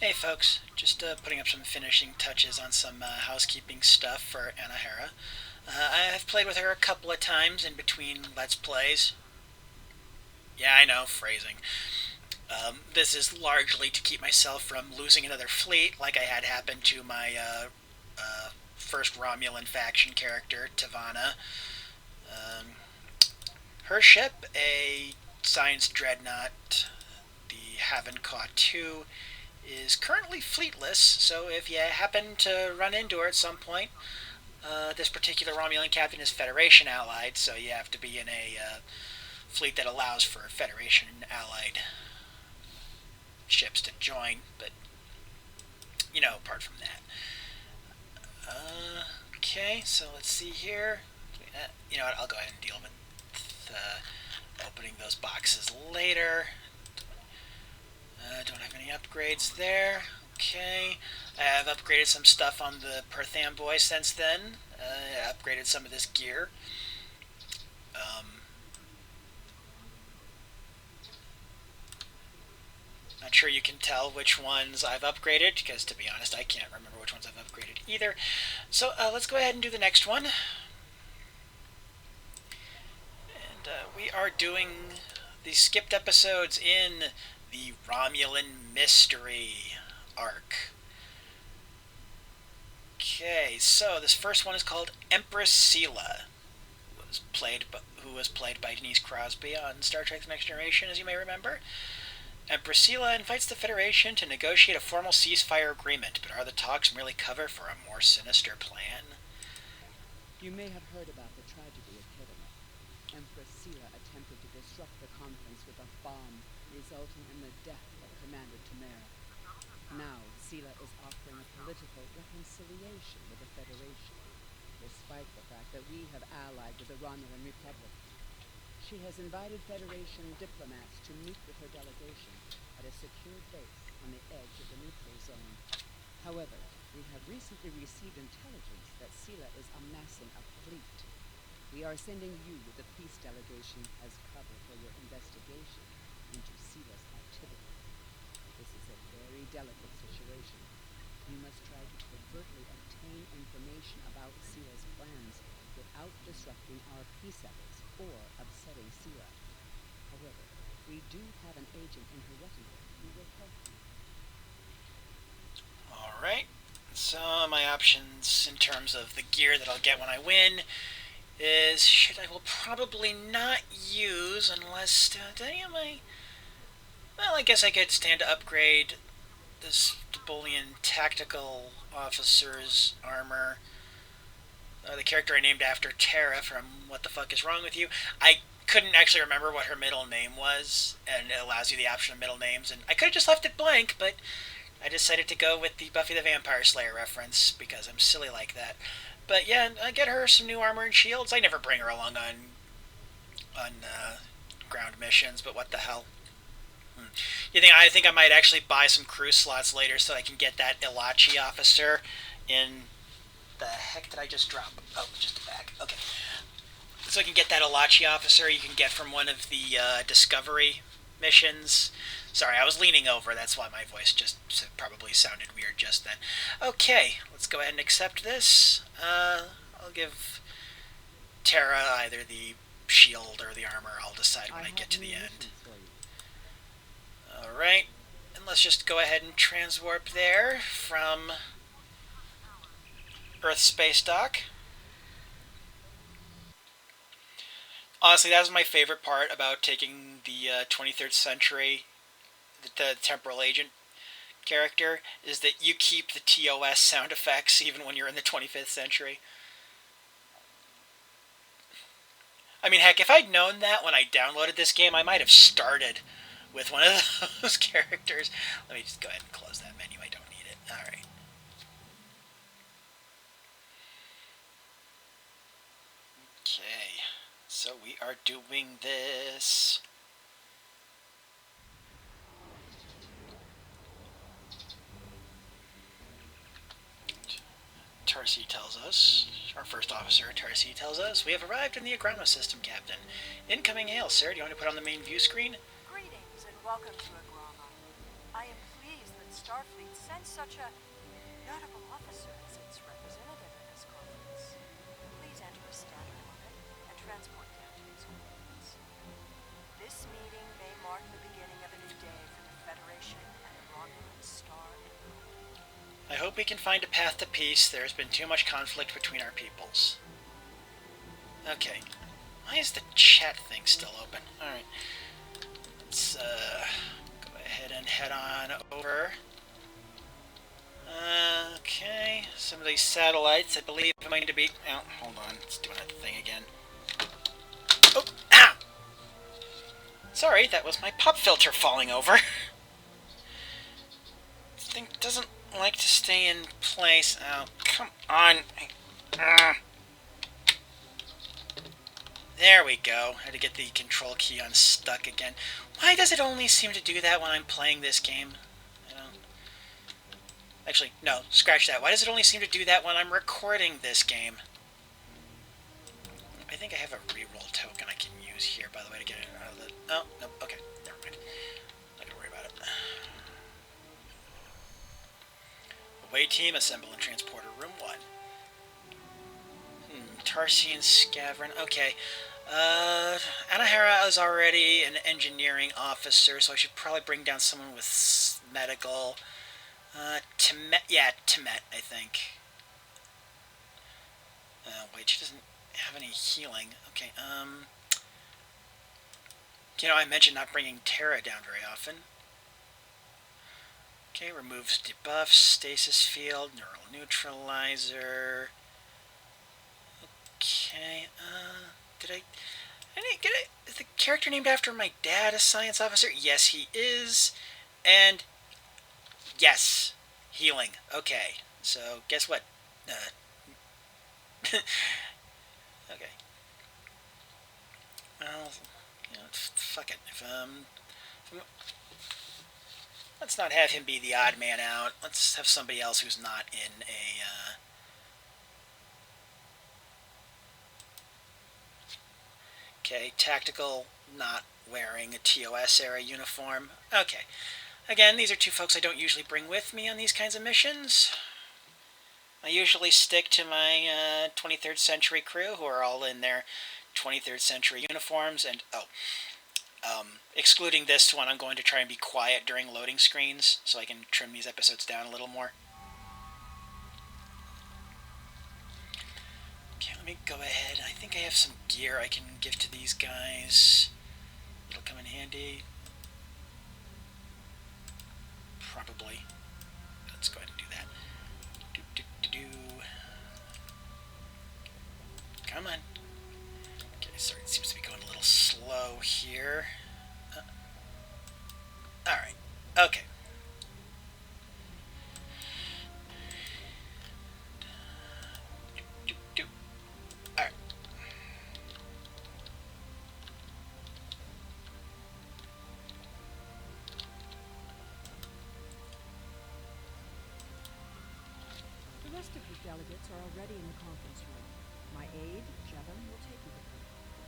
Hey folks, just putting up some finishing touches on some housekeeping stuff for Anahara. I've played with her a couple of times in between Let's Plays. Yeah, I know, phrasing. This is largely to keep myself from losing another fleet like I had happen to my first Romulan faction character, Tavana. Um, Her ship, a science dreadnought, the Havenclaw 2, is currently fleetless, so if you happen to run into her at some point, this particular Romulan captain is Federation allied, so you have to be in a fleet that allows for Federation allied ships to join. But apart from that, okay. So let's see here. You know what? I'll go ahead and deal with opening those boxes later. Don't have any upgrades there. Okay. I have upgraded some stuff on the Perth Amboy since then. I upgraded some of this gear. Not sure you can tell which ones I've upgraded, because to be honest, I can't remember which ones I've upgraded either. So let's go ahead and do the next one. And we are doing the skipped episodes in the Romulan Mystery arc. Okay, so this first one is called Empress Sela, who was played by Denise Crosby on Star Trek: The Next Generation, as you may remember. Empress Sela invites the Federation to negotiate a formal ceasefire agreement, but are the talks merely cover for a more sinister plan? You may have heard about the tragedy of Kedama. Empress Sela attempted to disrupt the conference with a bomb, resulting in the death of Commander Tamara. Now, Sela is offering a political reconciliation with the Federation, despite the fact that we have allied with the Romulan Republic. She has invited Federation diplomats to meet with her delegation at a secured base on the edge of the neutral zone. However, we have recently received intelligence that Sela is amassing a fleet. We are sending you with the peace delegation as cover for your investigation into Sela's activity. This is a very delicate situation. You must try to covertly obtain information about Sela's plans without disrupting our peace efforts or upsetting Sela. However, we do have an agent in her retinue who will help you. Alright, so my options in terms of the gear that I'll get when I win is shit I will probably not use unless any of my... Well, I guess I could stand to upgrade this Bolian tactical officer's armor. The character I named after Terra from What the Fuck Is Wrong With You. I couldn't actually remember what her middle name was, and it allows you the option of middle names, and I could have just left it blank, but I decided to go with the Buffy the Vampire Slayer reference because I'm silly like that. But yeah, I get her some new armor and shields. I never bring her along on ground missions, but what the hell? I think I might actually buy some crew slots later so I can get that Ilachi officer in... The heck did I just drop? Oh, just a bag. Okay. So I can get that Ilachi officer you can get from one of the Discovery missions. Sorry, I was leaning over. That's why my voice just probably sounded weird just then. Okay, let's go ahead and accept this. I'll give Terra either the shield or the armor. I'll decide when I get to the end. Alright, and let's just go ahead and transwarp there from Earth Space Dock. Honestly, that was my favorite part about taking the 23rd century, the temporal agent character, is that you keep the TOS sound effects even when you're in the 25th century. I mean, heck, if I'd known that when I downloaded this game, I might have started with one of those characters. Let me just go ahead and close that menu. I don't need it. Alright. Okay, so we are doing this. Tarsi tells us, our first officer, Tarsi tells us, we have arrived in the Agrana system, Captain. Incoming hail, sir. Do you want to put on the main view screen? Greetings and welcome to Agrana. I am pleased that Starfleet sent such a notable officer as its representative at this conference. Please enter a standard orbit and transport down to these coordinates. This meeting may mark the beginning of a new day for the Federation and the Romulan Star Empire. I hope we can find a path to peace. There has been too much conflict between our peoples. Okay. Why is the chat thing still open? Alright. Let's go ahead and head on over. Okay. Some of these satellites, I believe, are going to be... Oh, hold on. It's doing that thing again. Oh! Ow! Sorry, that was my pop filter falling over. This thing doesn't like to stay in place. Oh, come on. There we go. I had to get the control key unstuck again. Why does it only seem to do that when I'm playing this game? I don't... Actually, no, scratch that. Why does it only seem to do that when I'm recording this game? I think I have a reroll token I can use here, by the way, to get it out of the... Oh, no, okay. Never mind. Not gonna worry about it. Away team, assemble in transporter room 1. Tarsian Scavern. Okay. Anahara is already an engineering officer, so I should probably bring down someone with medical. Temet. Yeah, Temet, I think. Wait, she doesn't have any healing. Okay, you know, I mentioned not bringing Terra down very often. Okay, removes debuffs, stasis field, neural neutralizer. Okay, is the character named after my dad a science officer? Yes, he is. And, yes, healing. Okay, so guess what? Okay. Well, you know, fuck it. Let's not have him be the odd man out. Let's have somebody else who's not in a, Okay, tactical, not wearing a TOS era uniform. Okay. Again, these are two folks I don't usually bring with me on these kinds of missions. I usually stick to my 23rd century crew, who are all in their 23rd century uniforms, and, excluding this one, I'm going to try and be quiet during loading screens, so I can trim these episodes down a little more. Okay, let me go ahead. I think I have some gear I can give to these guys. It'll come in handy. Probably. Let's go ahead and do that. Come on. Okay, sorry, it seems to be going a little slow here. Alright, okay. Alright. The rest of the delegates are already in the conference room. My aide, Jevon, will take you there.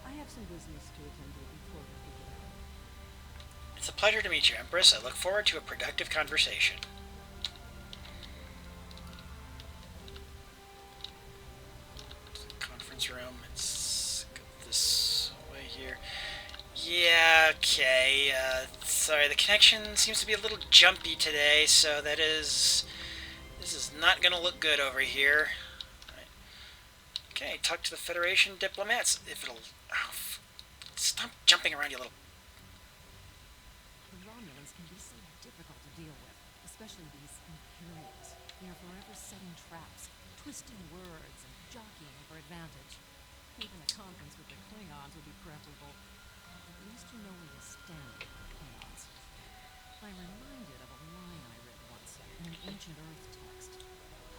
I have some business to attend to before we figure it out. It's a pleasure to meet you, Empress. I look forward to a productive conversation. Conference room. Let's go this way here. Yeah, okay. Sorry, the connection seems to be a little jumpy today, so that is... This is not going to look good over here. Right. Okay, talk to the Federation diplomats. If it'll... Oh, stop jumping around, you little... The Romulans can be so difficult to deal with, especially these Imperials. They are forever setting traps, twisting words, and jockeying for advantage. Even a conference with the Klingons would be preferable. At least you know where you stand with the Klingons. I'm reminded of a line I read once in an ancient Earth text.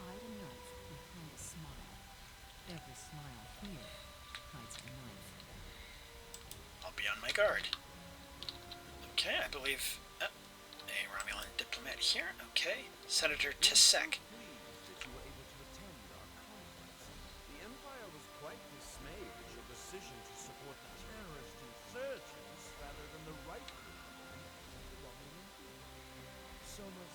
Hide a knife behind a smile. Every smile here hides a knife. I'll be on my guard. Okay, I believe... a Romulan diplomat here. Okay. Senator Tisek. That you were able to attend our conference. The Empire was quite dismayed at your decision to support the terrorist insurgents rather than the rightful government of the Romulan people. So much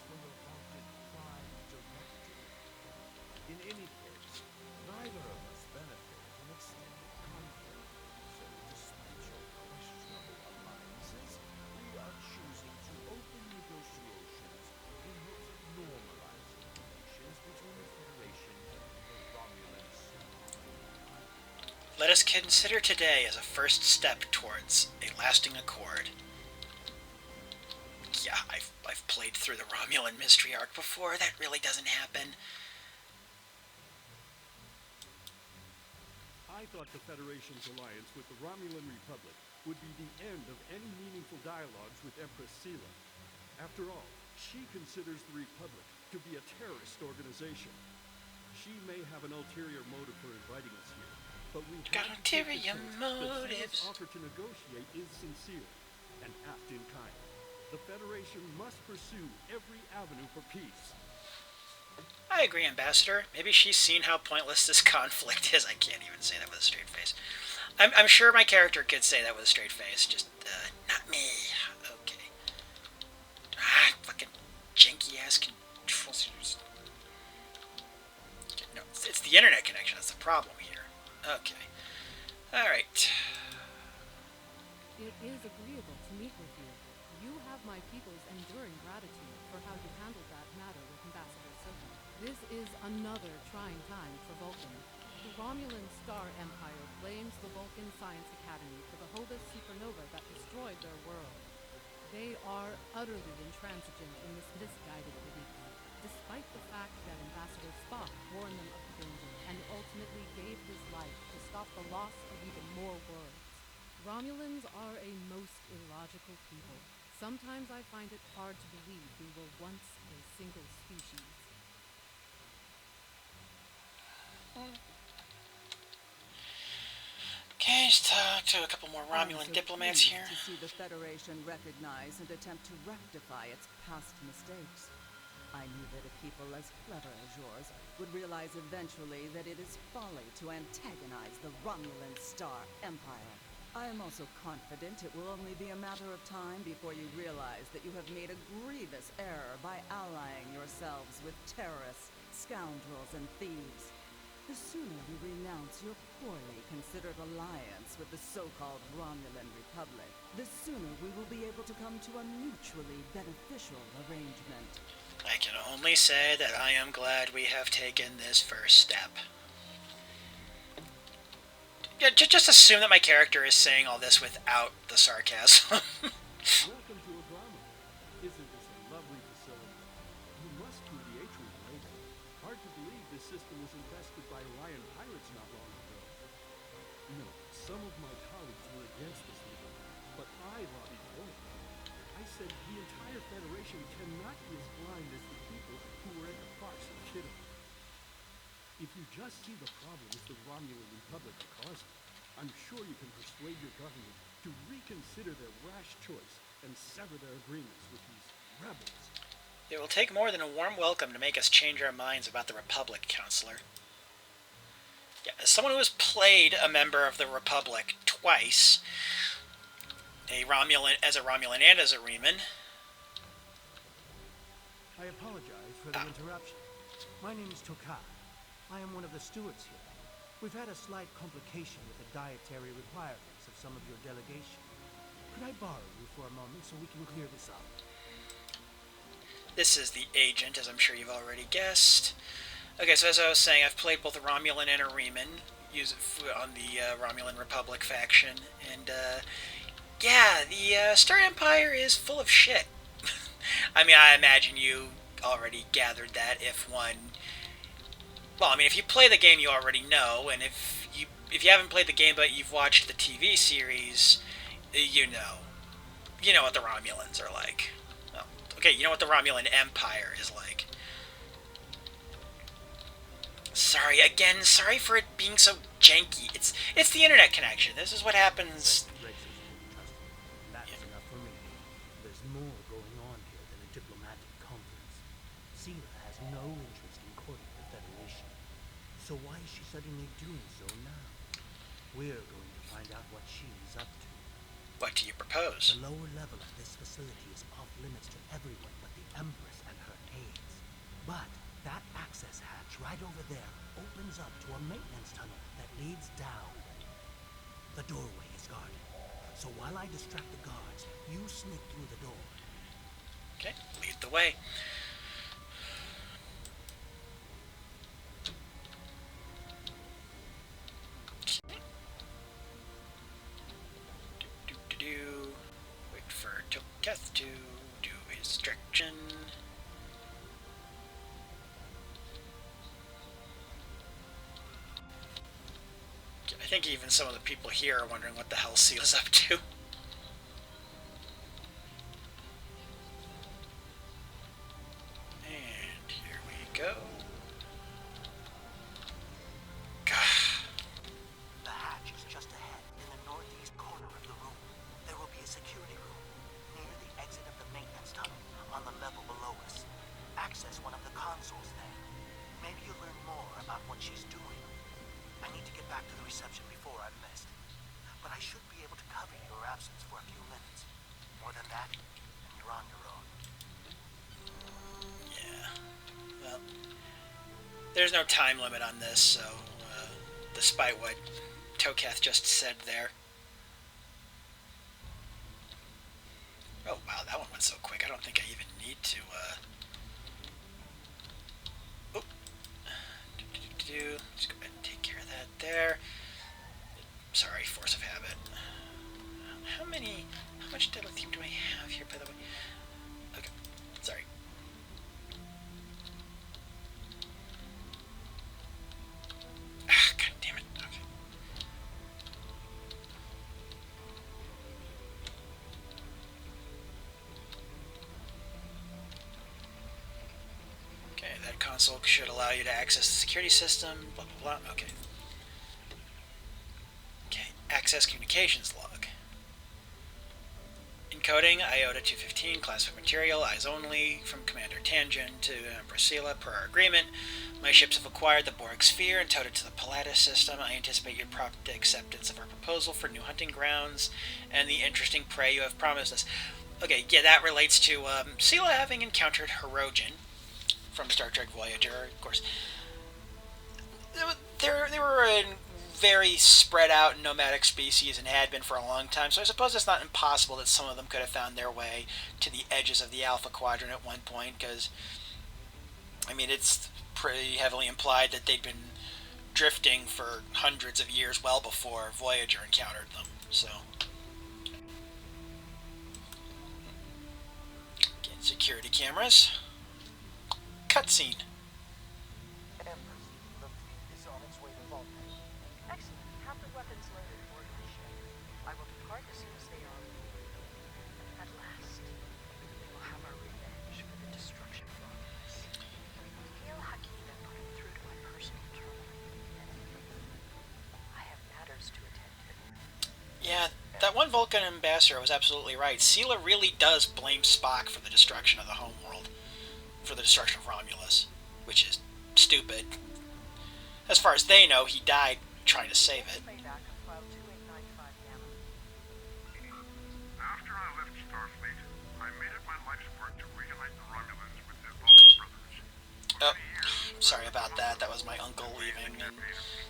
Let us consider today as a first step towards a lasting accord. Yeah, I've played through the Romulan mystery arc before. That really doesn't happen. I thought the Federation's alliance with the Romulan Republic would be the end of any meaningful dialogues with Empress Sela. After all, she considers the Republic to be a terrorist organization. She may have an ulterior motive for inviting us here, but we got have to take the ulterior chance motives. that Sela's offer to negotiate is sincere and act in kind. The Federation must pursue every avenue for peace. I agree, Ambassador. Maybe she's seen how pointless this conflict is. I can't even say that with a straight face. I'm sure my character could say that with a straight face. Just, not me. Okay. Fucking janky-ass controls. No, it's the internet connection. That's the problem here. Okay. Alright. It is agreeable to meet with you. You have my people's enduring gratitude for how you handled that matter with Ambassador Silva. This is another trying time for Vulcan. The Romulan Star Empire blames the Vulcan Science Academy for the Hobus supernova that destroyed their world. They are utterly intransigent in this misguided belief, despite the fact that Ambassador Spock warned them of the danger and ultimately gave his life to stop the loss of even more worlds. Romulans are a most illogical people. Sometimes I find it hard to believe we were once a single species. Okay, just talk to a couple more Romulan diplomats here. To see the Federation recognize and attempt to rectify its past mistakes. I knew that a people as clever as yours would realize eventually that it is folly to antagonize the Romulan Star Empire. I am also confident it will only be a matter of time before you realize that you have made a grievous error by allying yourselves with terrorists, scoundrels, and thieves. The sooner you renounce your poorly considered alliance with the so-called Romulan Republic, the sooner we will be able to come to a mutually beneficial arrangement. I can only say that I am glad we have taken this first step. Yeah, just assume that my character is saying all this without the sarcasm. Welcome to Oklahoma. Isn't this a lovely facility? You must be the atrium later. Hard to believe this system was infested by Orion pirates not long ago. You know, some of my colleagues were against this league, but I lobbied for it. I said the entire Federation cannot be as blind as the people who were at the farce of Kittim. If you just see the problems the Romulan Republic are causing, I'm sure you can persuade your government to reconsider their rash choice and sever their agreements with these rebels. It will take more than a warm welcome to make us change our minds about the Republic, Counselor. Yeah, as someone who has played a member of the Republic twice, as a Romulan and as a Reman. I apologize for the interruption. My name is Tokar. I am one of the stewards here. We've had a slight complication with the dietary requirements of some of your delegation. Could I borrow you for a moment so we can clear this up? This is the agent, as I'm sure you've already guessed. Okay, so as I was saying, I've played both a Romulan and a Reman on the Romulan Republic faction, and yeah, the Star Empire is full of shit. I mean, I imagine you already gathered that if one... Well, I mean, if you play the game, you already know, and if you haven't played the game but you've watched the TV series, you know. You know what the Romulans are like. Oh, okay, you know what the Romulan Empire is like. Sorry, again, sorry for it being so janky. It's the internet connection. This is what happens. That's enough for me. There's more going on here than a diplomatic conference. Sela has no interest in courting the Federation. So why is she suddenly doing so now? We're going to find out what she's up to. What do you propose? The lower level of this facility is off limits to everyone but the Empress and her aides. But that access hatch right over there opens up to a maintenance tunnel that leads down. The doorway is guarded. So while I distract the guards, you sneak through the door. Okay, lead the way. Keth to do instruction. I think even some of the people here are wondering what the hell Seal's up to. And here we go. The hatch is just ahead, in the northeast corner of the room. There will be a security room near the exit of the maintenance tunnel on the level below us. Access one of the consoles there. Maybe you'll learn more about what she's doing. I need to get back to the reception before I'm missed. But I should be able to cover your absence for a few minutes. More than that, and you're on your own. Yeah. Well, there's no time limit on this, so despite what Tokath just said there. Oh wow, that one went so quick. I don't think I even need to. Let's go ahead and take care of that there. Sorry, force of habit. How much dilithium do I have here, by the way? Okay, sorry. Ah, god damn it. Okay. Okay, that console should allow you to access the security system, blah blah blah. Okay. Okay, access communications log. Encoding Iota 215, classified material, eyes only, from Commander Tangent to Empress per our agreement. My ships have acquired the Borg sphere and towed it to the Pilatus system. I anticipate your prompt acceptance of our proposal for new hunting grounds and the interesting prey you have promised us. Okay, yeah, that relates to Sela having encountered Hirogen from Star Trek Voyager, of course. They were a very spread out nomadic species and had been for a long time, so I suppose it's not impossible that some of them could have found their way to the edges of the Alpha Quadrant at one point, because, I mean, it's pretty heavily implied that they'd been drifting for hundreds of years well before Voyager encountered them, so. Okay, security cameras. Cutscene. Empress, the fleet is on its way to Vulcan. Excellent. Have the weapons loaded aboard my ship. I will depart as soon as they are removed. At last, we will have our revenge for the destruction of Romulus. Feel Hakim and put him through to my personal terminal. I have matters to attend to. Yeah, that one Vulcan ambassador was absolutely right. Sela really does blame Spock for the destruction of the homeworld. For the destruction of Romulus, which is stupid. As far as they know, he died trying to save it. Playback of file 2895 Gamma. After I left Starfleet, I made it my life's work to reunite the Romulans with their Vulcan brothers. Oh, sorry about that. That was my uncle leaving and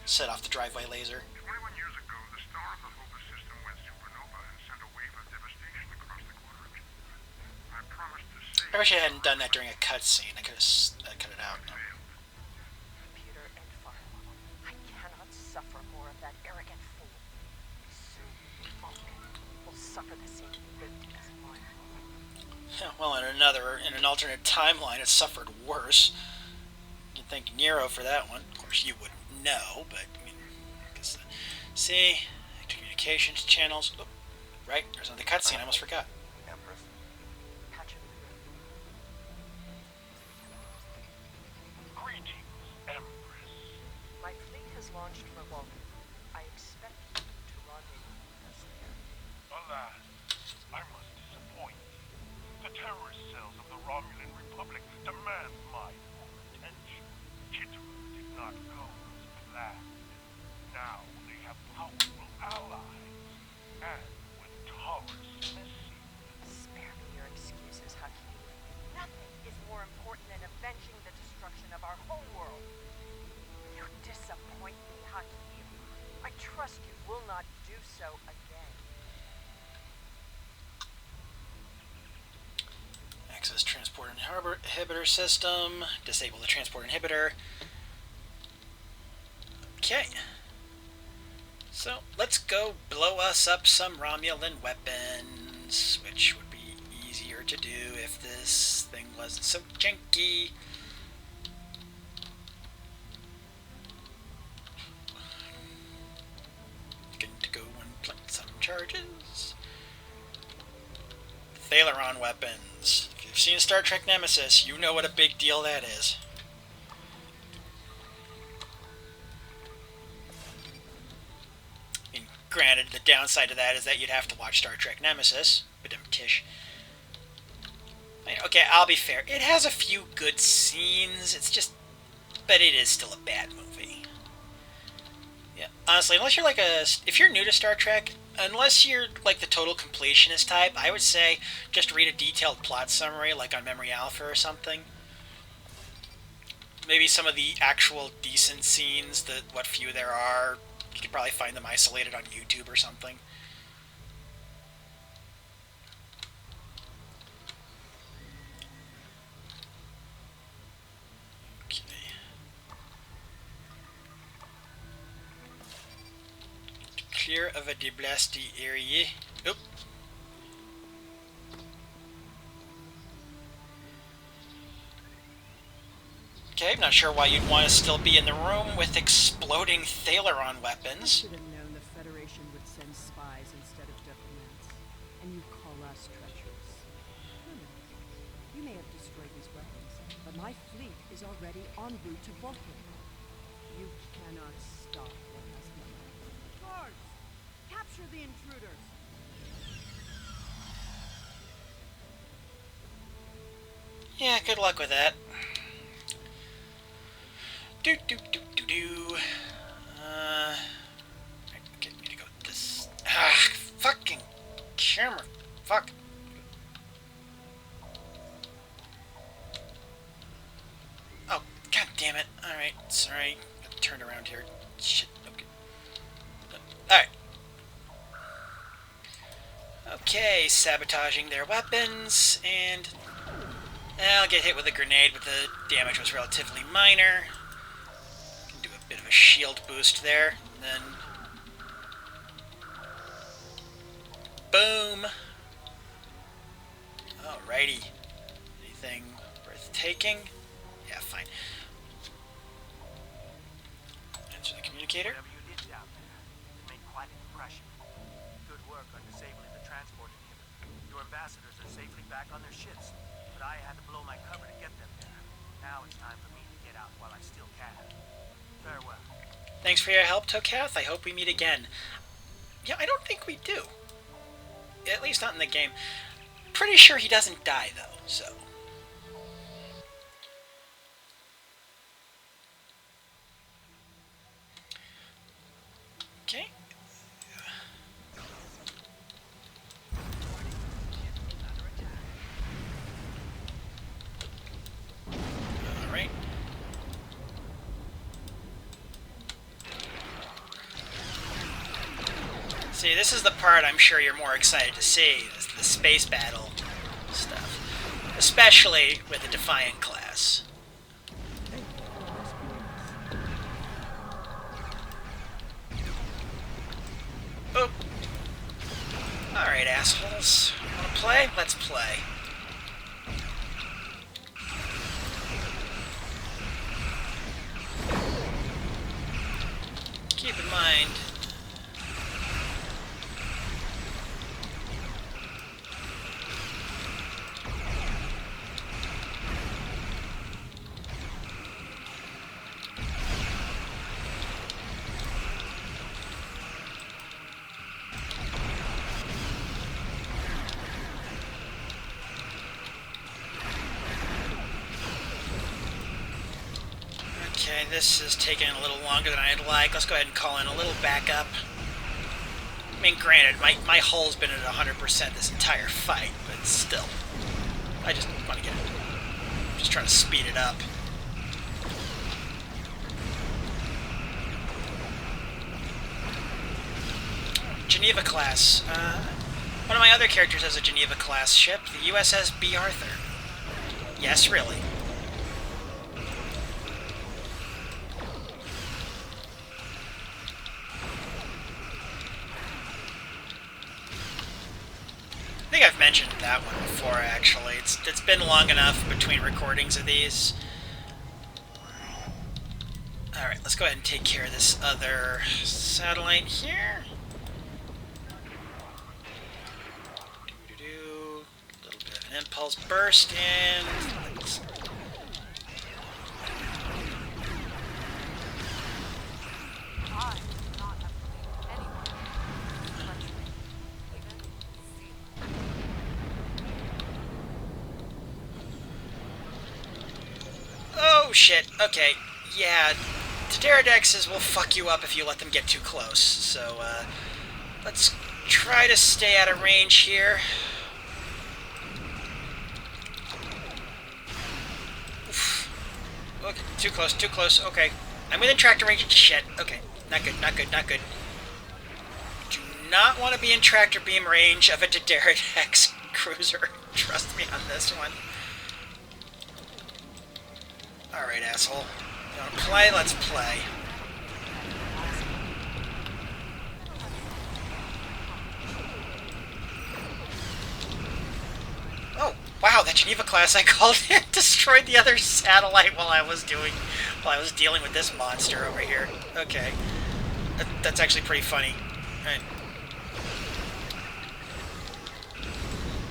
set off the driveway laser. 21 years ago, the star of the Hobus system went supernova and sent a wave of devastation across the quadrant. I promised to save. I wish I hadn't done that during a cutscene. I could have cut it out. Computer and firewall. I cannot suffer more of that arrogant fool. Soon, Vulcan will suffer the same fate as mine. Well, in an alternate timeline, it suffered worse. You'd thank Nero for that one. Of course, you wouldn't know, but I mean, see, communications channels. Oh, right, there's another cutscene. I almost forgot. Empress. Patch him. Greetings, Empress. My fleet has launched for Vulcan. I expect you to rendezvous us there. Alas, I must disappoint you. The terrorist cells of the Romulan Republic demand my full attention. Kittima did not go as planned. Now they have powerful allies. And with Taurus missing. Spare me your excuses, Hakim. Nothing is more important than avenging the destruction of our homeworld. You disappoint me, Hakim. I trust you will not do so again. Access transport inhibitor system. Disable the transport inhibitor. Okay. So, let's go blow us up some Romulan weapons, which would be thing wasn't so janky. Going to go and plant some charges. Thaleron weapons. If you've seen Star Trek Nemesis, you know what a big deal that is. And granted, the downside of that is that you'd have to watch Star Trek Nemesis. Tish. Okay, I'll be fair. It has a few good scenes. It's just... But it is still a bad movie. Yeah, honestly, unless you're like a... If you're new to Star Trek, unless you're like the total completionist type, I would say just read a detailed plot summary, like on Memory Alpha or something. Maybe some of the actual decent scenes, what few there are, you could probably find them isolated on YouTube or something. Clear of a deblasty area. Oop. Okay, I'm not sure why you'd want to still be in the room with exploding Thaleron weapons. Should have known the Federation would send spies instead of diplomats, and you call us treacherous. You may have destroyed these weapons, but my fleet is already en route to Vulcan. You cannot stop what has begun. Guards, capture the intruders. Yeah, good luck with that. Do. Get me to go this. Fucking camera. Fuck. Oh, god damn it. Alright, sorry. Got turned around here. Shit. Okay. Alright. Okay, sabotaging their weapons, and I'll get hit with a grenade, but the damage was relatively minor. Can do a bit of a shield boost there, and then boom. Alrighty. Anything worth taking? Yeah, fine. Answer the communicator. Whatever you did down there, it made quite an impression. Good work on disabling the transport inhibitor. Your ambassadors are safely back on their ships, but I had to blow my cover to get them there. Now it's time for me to get out while I still can. Farewell. Thanks for your help, Tokath. I hope we meet again. Yeah, I don't think we do. At least not in the game. Pretty sure he doesn't die, though, so... Okay. Alright. See, this is the part I'm sure you're more excited to see, is the space battle stuff. Especially with the Defiant-class. Oop. Alright, assholes. Wanna play? Let's play. Keep in mind... Okay, this is taking a little longer than I'd like. Let's go ahead and call in a little backup. I mean, granted, my hull's been at 100% this entire fight, but still. I just want to get it. I'm just trying to speed it up. Geneva class. One of my other characters has a Geneva class ship, the U.S.S. B. Arthur. Yes, really. I think I've mentioned that one before, actually. It's been long enough between recordings of these. Alright, let's go ahead and take care of this other satellite here. Doo-doo-doo. A little bit of an impulse burst, and let's... Oh shit, okay. Yeah, Pterodexes will fuck you up if you let them get too close, so let's try to stay out of range here. Oof. Okay, too close, okay. I'm within tractor range. Shit, okay. Not good, not good, not good. Do not want to be in tractor beam range of a Pterodex cruiser. Trust me on this one. Alright, asshole. You wanna play? Let's play. Oh, wow, that Geneva class I called in destroyed the other satellite while I was dealing with this monster over here. Okay. That's actually pretty funny. Alright.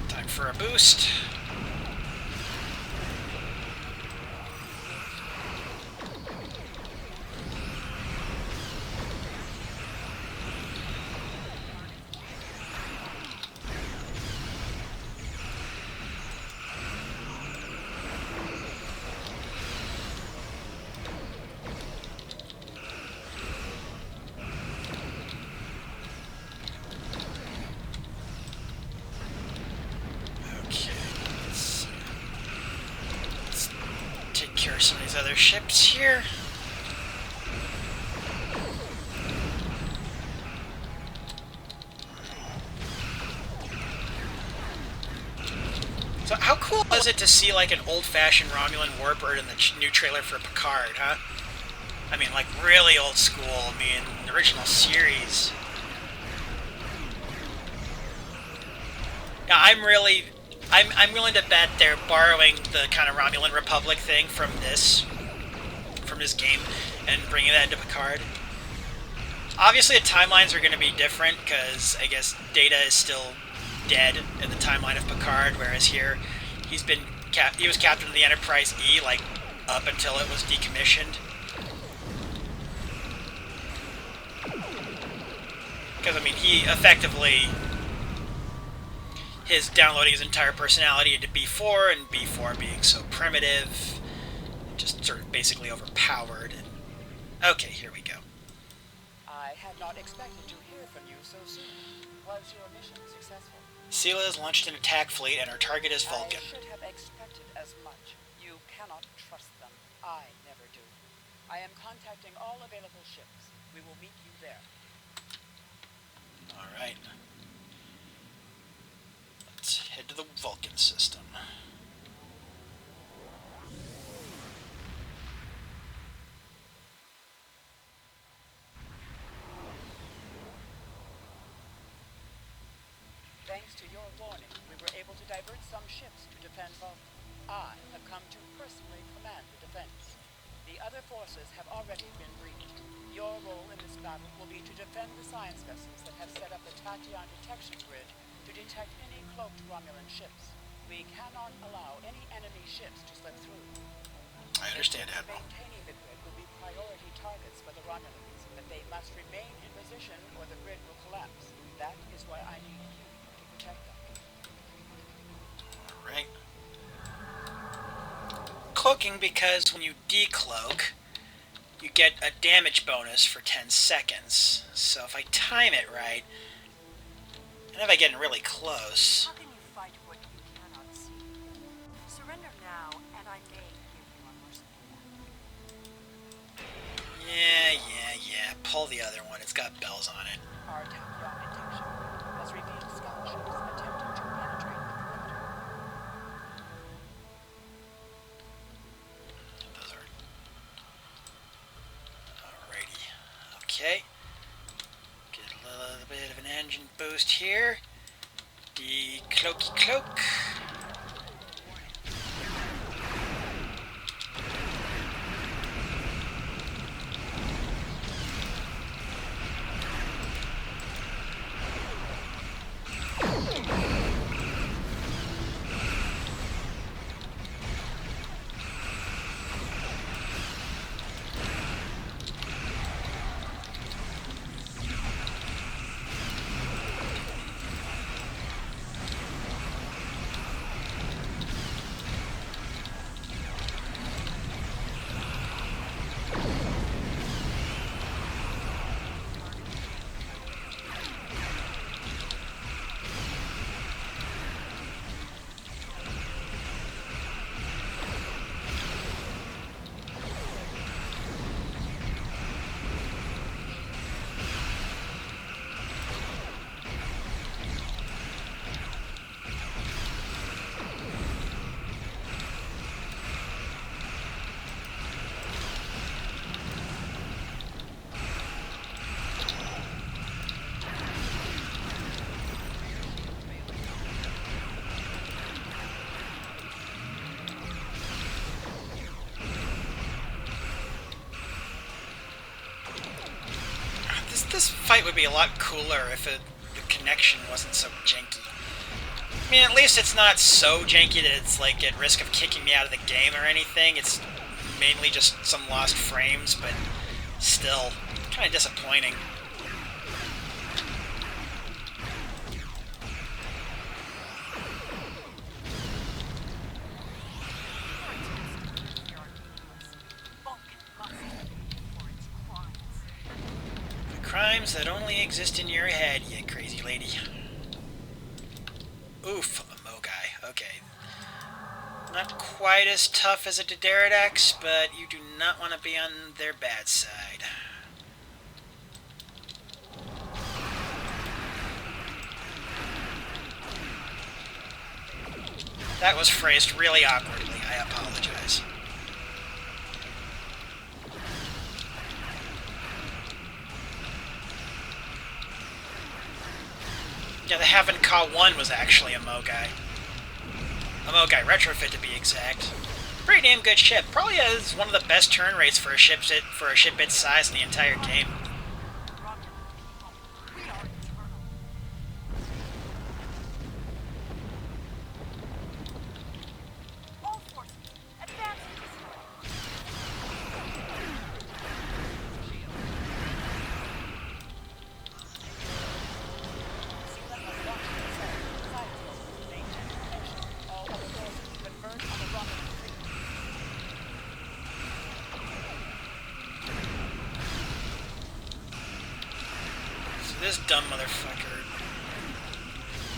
Time for a boost. Some of these other ships here. So how cool was it to see like an old-fashioned Romulan warbird in the new trailer for Picard, huh? I mean, like really old school. I mean, the original series. Yeah, I'm willing to bet they're borrowing the kind of Romulan Republic thing from this game and bringing that into Picard. Obviously, the timelines are going to be different because I guess Data is still dead in the timeline of Picard, whereas here he was captain of the Enterprise E like up until it was decommissioned. Because I mean, he effectively downloading his entire personality into B4, and B4 being so primitive, just sort of basically overpowered. And okay, here we go. I had not expected to hear from you so soon. Was your mission successful? Sela has launched an attack fleet, and our target is Vulcan. I should have expected as much. You cannot trust them. I never do. I am contacting all available ships. We will meet you there. All right. Let's head to the Vulcan system. Thanks to your warning, we were able to divert some ships to defend Vulcan. I have come to personally command the defense. The other forces have already been briefed. Your role in this battle will be to defend the science vessels that have set up the Tachyon detection grid to detect any cloaked Romulan ships. We cannot allow any enemy ships to slip through. I understand, Admiral. Maintaining the grid will be priority targets for the Romulans, but they must remain in position or the grid will collapse. That is why I need you to protect them. Alright. Cloaking, because when you decloak, you get a damage bonus for 10 seconds. So if I time it right, and if I get really close... How can you fight what you cannot see? Surrender now, and I may give you a merciful death. Yeah. Pull the other one. It's got bells on it. Our Tachyon detection has revealed scholarships attempting to penetrate the perimeter. Those are... Alrighty. Okay. Get a little bit of an engine boost here. The cloaky cloak. This fight would be a lot cooler if the connection wasn't so janky. I mean, at least it's not so janky that it's like at risk of kicking me out of the game or anything. It's mainly just some lost frames, but still, kind of disappointing. Crimes that only exist in your head, you crazy lady. Oof, a Mogai. Okay. Not quite as tough as a Pterodactyl, but you do not want to be on their bad side. That was phrased really awkwardly. I apologize. Yeah, the Haven't Ka 1 was actually a Mogai. A Mogai retrofit, to be exact. Pretty damn good ship. Probably has one of the best turn rates for a ship its size in the entire game. This dumb motherfucker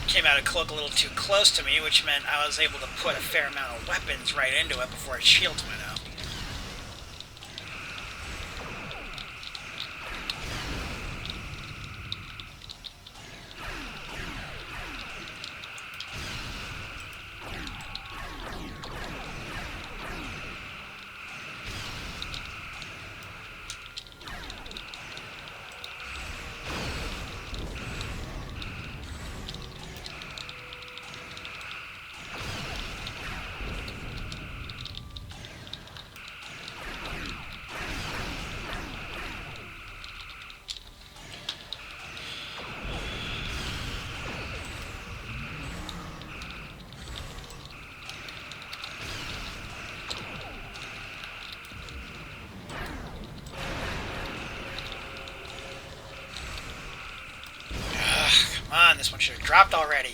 came out of cloak a little too close to me, which meant I was able to put a fair amount of weapons right into it before its shields went up. Come on, this one should have dropped already.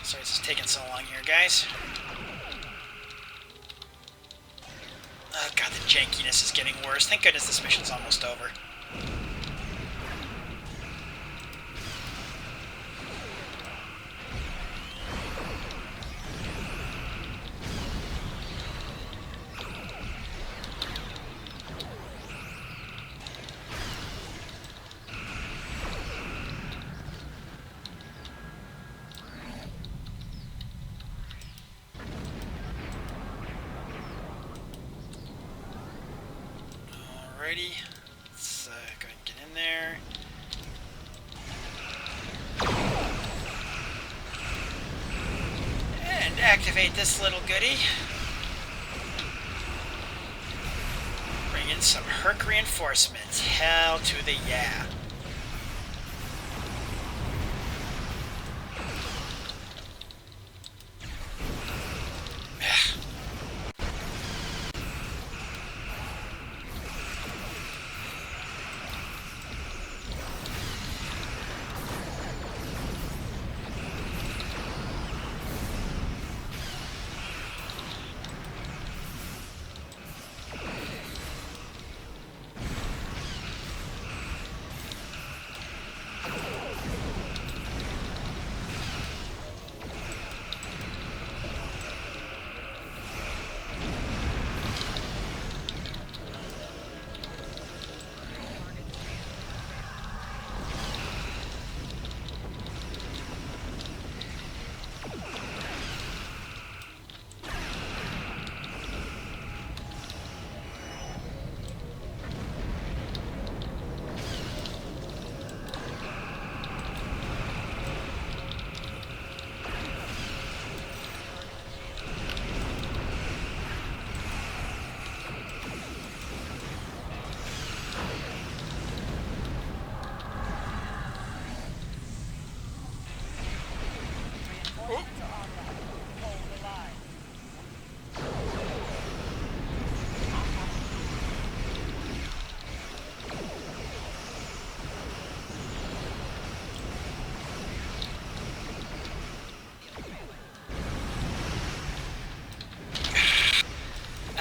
Sorry this is taking so long here, guys. Oh god, the jankiness is getting worse. Thank goodness this mission's almost over. Alrighty, let's go ahead and get in there. And activate this little goodie. Bring in some Herc reinforcements. Hell to the yeah.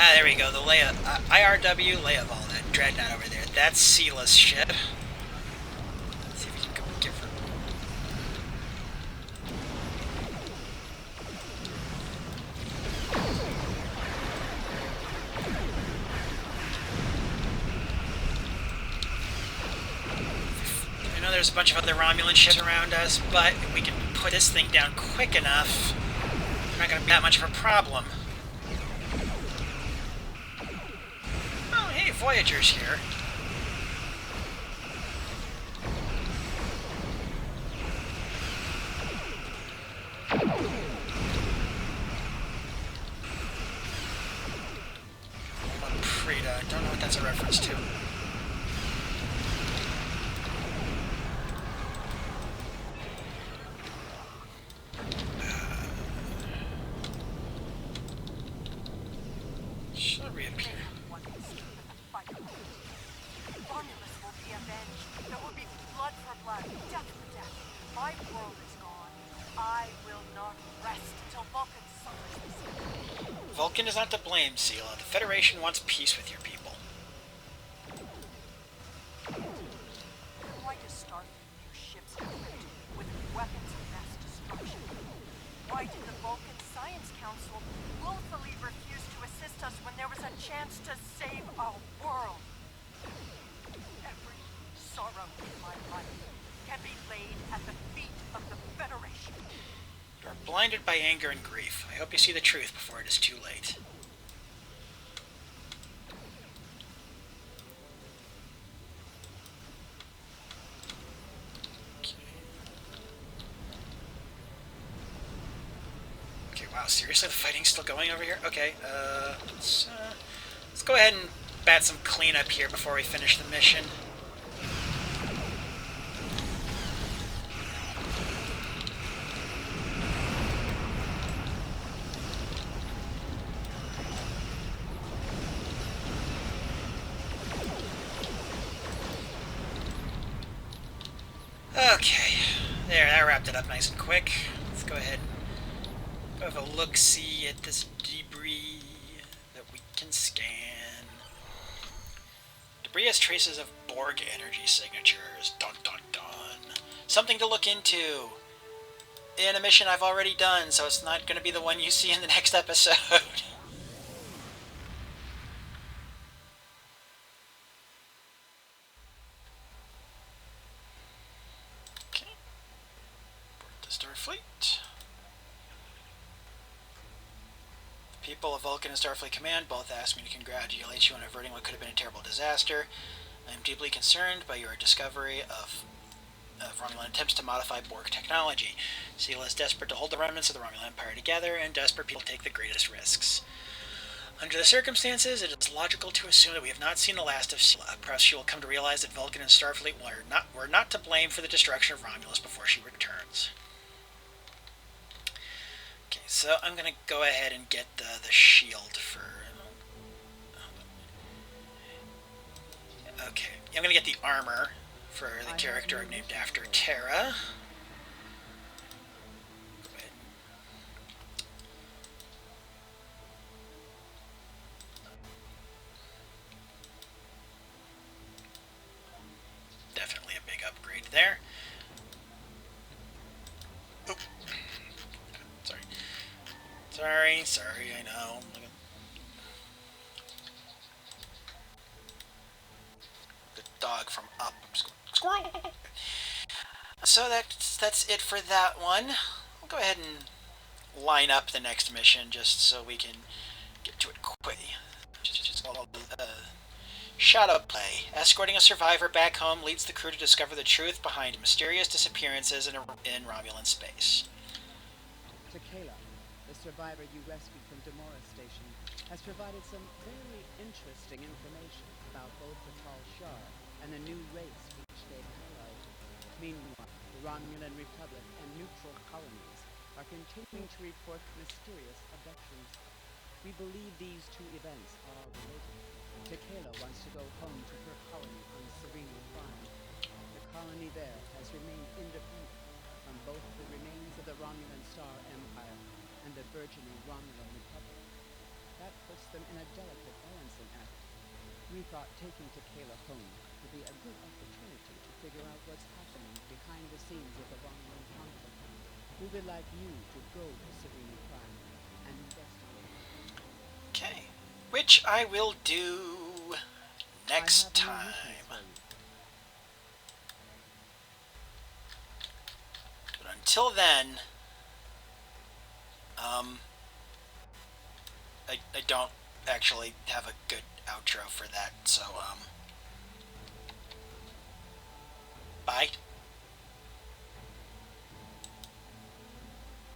Ah, there we go. The Leia, IRW Leia-Vol, that dreadnought over there. That's Seela's ship. Let's see if we can give her. I know there's a bunch of other Romulan ships around us, but if we can put this thing down quick enough, it's not going to be that much of a problem. Voyagers here. Preda, I don't know what that's a reference to. Should reappear. My world is gone. I will not rest until Vulcan suffers this. Vulcan is not to blame, Seela. The Federation wants peace with your people. Why does Starfleet use ships equipped with weapons of mass destruction? Why did the Vulcan Science Council willfully refuse to assist us when there was a chance to save our world? Every sorrow in my life can be laid at the feet of the Federation. You are blinded by anger and grief. I hope you see the truth before it is too late. Okay, wow, seriously? The fighting's still going over here? Okay, let's go ahead and bat some cleanup here before we finish the mission. Okay, there, that wrapped it up nice and quick. Let's go ahead and have a look-see at this debris that we can scan. Debris has traces of Borg energy signatures. Dun dun dun. Something to look into. In a mission I've already done, so it's not going to be the one you see in the next episode. People of Vulcan and Starfleet Command both asked me to congratulate you on averting what could have been a terrible disaster. I am deeply concerned by your discovery of Romulan attempts to modify Borg technology. Sela is desperate to hold the remnants of the Romulan Empire together, and desperate people take the greatest risks. Under the circumstances, it is logical to assume that we have not seen the last of Sela. Perhaps she will come to realize that Vulcan and Starfleet were not to blame for the destruction of Romulus before she returns. Okay, so I'm going to go ahead and get the shield for... Okay, I'm going to get the armor for the character I've named after, Terra. Definitely a big upgrade there. Oop. Sorry, I know. The dog from Up. Squirrel! So that's it for that one. We'll go ahead and line up the next mission just so we can get to it quickly. It's called Shadow Play. Escorting a survivor back home leads the crew to discover the truth behind mysterious disappearances in Romulan space. Tequila, the survivor U.S. from Demora Station, has provided some very interesting information about both the Tal Shar and the new race which they highlight. Meanwhile, the Romulan Republic and neutral colonies are continuing to report mysterious abductions. We believe these two events are related. Tequila wants to go home to her colony on Serena Prime. The colony there has remained independent from both the remains of the Romulan Star Empire and the burgeoning Romulan Republic. That puts them in a delicate balancing act. We thought taking Tequila home would be a good opportunity to figure out what's happening behind the scenes of the Romulan conflict. We would like you to go to Serena Prime and investigate. Okay. Which I will do next time. But until then, I don't actually have a good outro for that, so